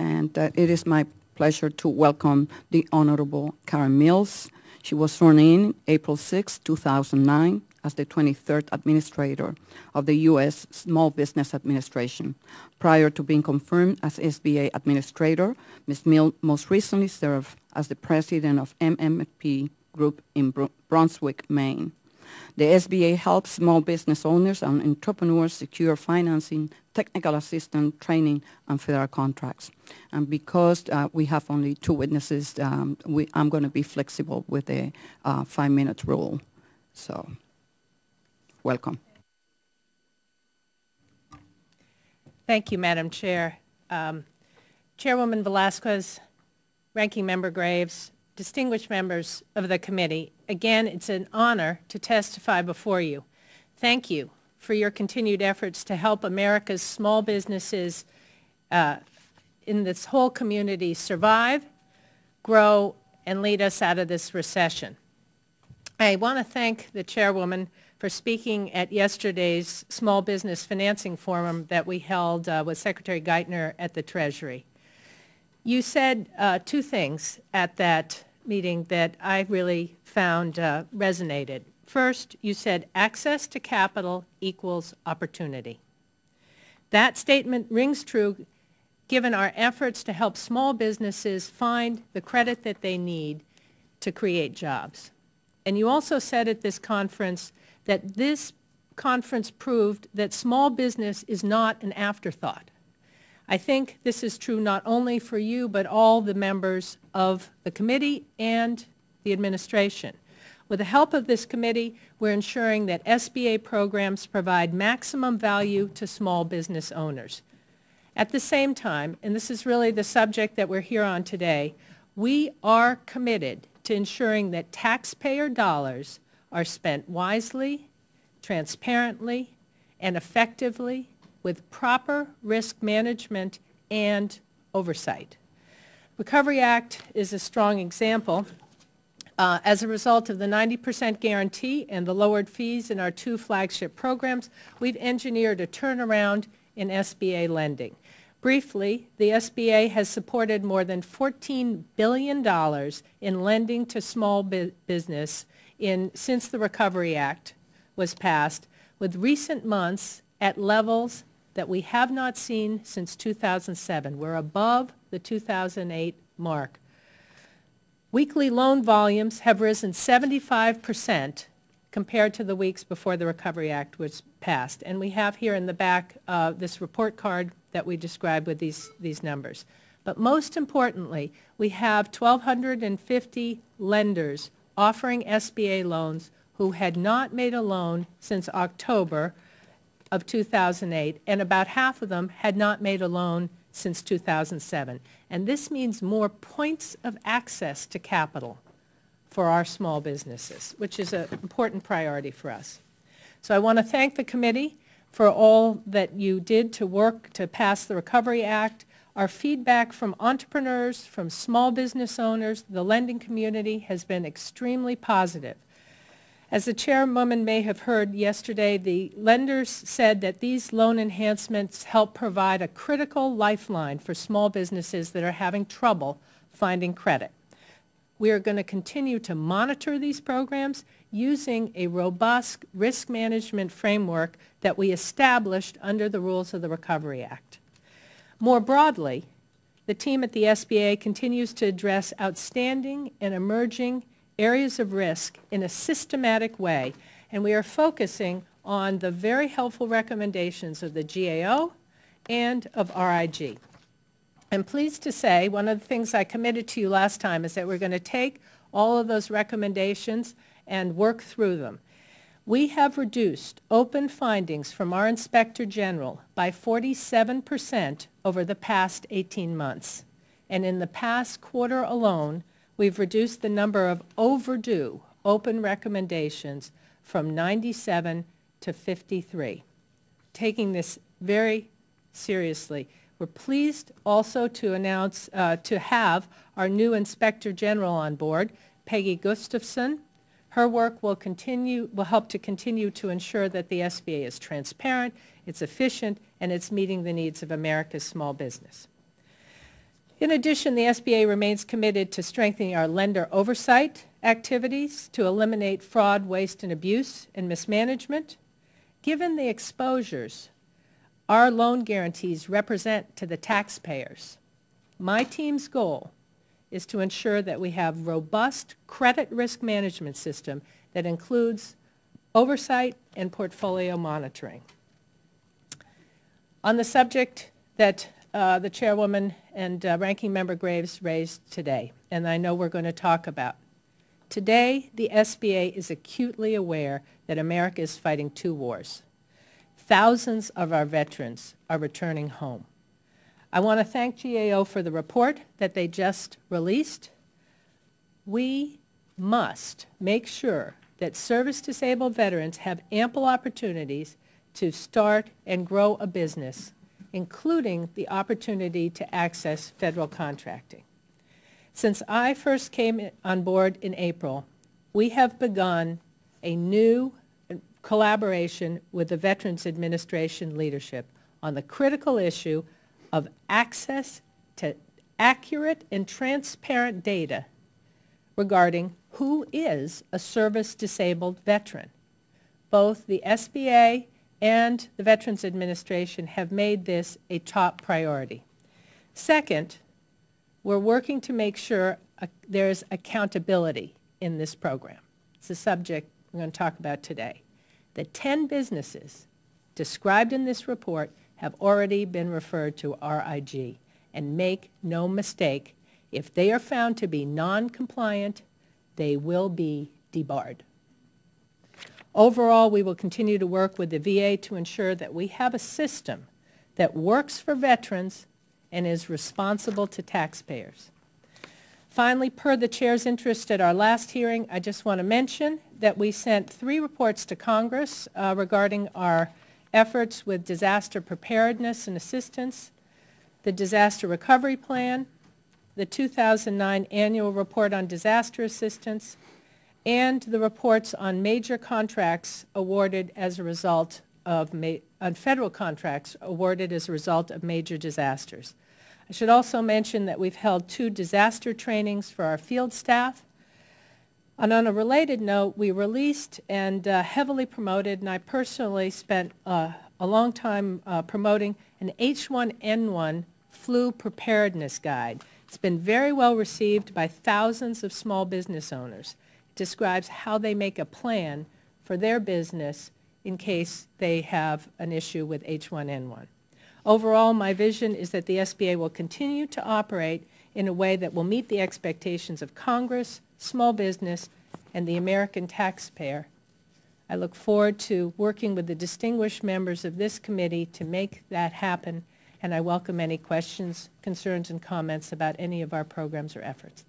and it is my pleasure to welcome the Honorable Karen Mills. She was sworn in April 6, 2009, as the 23rd Administrator of the U.S. Small Business Administration. Prior to being confirmed as SBA Administrator, Ms. Mills most recently served as the President of MMP Group in Brunswick, Maine. The SBA helps small business owners and entrepreneurs secure financing, technical assistance, training, and federal contracts. And because we have only 2 witnesses, I'm going to be flexible with the 5-minute rule. So, welcome. Thank you, Madam Chair. Chairwoman Velasquez, Ranking Member Graves, distinguished members of the committee, again, it's an honor to testify before you. Thank you for your continued efforts to help America's small businesses in this whole community survive, grow, and lead us out of this recession. I want to thank the Chairwoman for speaking at yesterday's Small Business Financing Forum that we held with Secretary Geithner at the Treasury. You said 2 things at that meeting that I really found resonated. First, you said access to capital equals opportunity. That statement rings true given our efforts to help small businesses find the credit that they need to create jobs. And you also said at this conference that this conference proved that small business is not an afterthought. I think this is true not only for you, but all the members of the committee and the administration. With the help of this committee, we're ensuring that SBA programs provide maximum value to small business owners. At the same time, and this is really the subject that we're here on today, we are committed to ensuring that taxpayer dollars are spent wisely, transparently, and effectively with proper risk management and oversight. Recovery Act is a strong example. As a result of the 90% guarantee and the lowered fees in our 2 flagship programs, we've engineered a turnaround in SBA lending. Briefly, the SBA has supported more than $14 billion in lending to small business since the Recovery Act was passed, with recent months at levels that we have not seen since 2007. We're above the 2008 mark. Weekly loan volumes have risen 75% compared to the weeks before the Recovery Act was passed. And we have here in the back this report card that we described with these numbers. But most importantly, we have 1,250 lenders offering SBA loans who had not made a loan since October of 2008, and about half of them had not made a loan since 2007. And this means more points of access to capital for our small businesses, which is an important priority for us. So I want to thank the committee for all that you did to work to pass the Recovery Act. Our feedback from entrepreneurs, from small business owners, the lending community has been extremely positive. As the chairwoman may have heard yesterday, the lenders said that these loan enhancements help provide a critical lifeline for small businesses that are having trouble finding credit. We are going to continue to monitor these programs using a robust risk management framework that we established under the rules of the Recovery Act. More broadly, the team at the SBA continues to address outstanding and emerging areas of risk in a systematic way, and we are focusing on the very helpful recommendations of the GAO and of RIG. I'm pleased to say one of the things I committed to you last time is that we're going to take all of those recommendations and work through them. We have reduced open findings from our Inspector General by 47% over the past 18 months. And in the past quarter alone, we've reduced the number of overdue open recommendations from 97 to 53. Taking this very seriously. We're pleased also to announce, to have our new Inspector General on board, Peggy Gustafson. Her work will help to continue to ensure that the SBA is transparent, it's efficient, and it's meeting the needs of America's small business. In addition, the SBA remains committed to strengthening our lender oversight activities to eliminate fraud, waste, and abuse and mismanagement. Given the exposures our loan guarantees represent to the taxpayers, my team's goal is to ensure that we have robust credit risk management system that includes oversight and portfolio monitoring. On the subject that the Chairwoman and Ranking Member Graves raised today, and I know we're going to talk about, today the SBA is acutely aware that America is fighting two wars. Thousands of our veterans are returning home. I want to thank GAO for the report that they just released. We must make sure that service-disabled veterans have ample opportunities to start and grow a business, including the opportunity to access federal contracting. Since I first came on board in April, we have begun a new collaboration with the Veterans Administration leadership on the critical issue of access to accurate and transparent data regarding who is a service-disabled veteran. Both the SBA and the Veterans Administration have made this a top priority. Second, we're working to make sure there's accountability in this program. It's a subject we're going to talk about today. The 10 businesses described in this report have already been referred to RIG. And make no mistake, if they are found to be non-compliant, they will be debarred. Overall, we will continue to work with the VA to ensure that we have a system that works for veterans and is responsible to taxpayers. Finally, per the Chair's interest at our last hearing, I just want to mention that we sent 3 reports to Congress regarding our efforts with disaster preparedness and assistance, the Disaster Recovery Plan, the 2009 Annual Report on Disaster Assistance, and the reports on major contracts awarded as a result of federal contracts awarded as a result of major disasters. I should also mention that we've held 2 disaster trainings for our field staff. And on a related note, we released and heavily promoted, and I personally spent a long time promoting an H1N1 flu preparedness guide. It's been very well received by thousands of small business owners. It describes how they make a plan for their business in case they have an issue with H1N1. Overall, my vision is that the SBA will continue to operate in a way that will meet the expectations of Congress, small business, and the American taxpayer. I look forward to working with the distinguished members of this committee to make that happen, and I welcome any questions, concerns, and comments about any of our programs or efforts.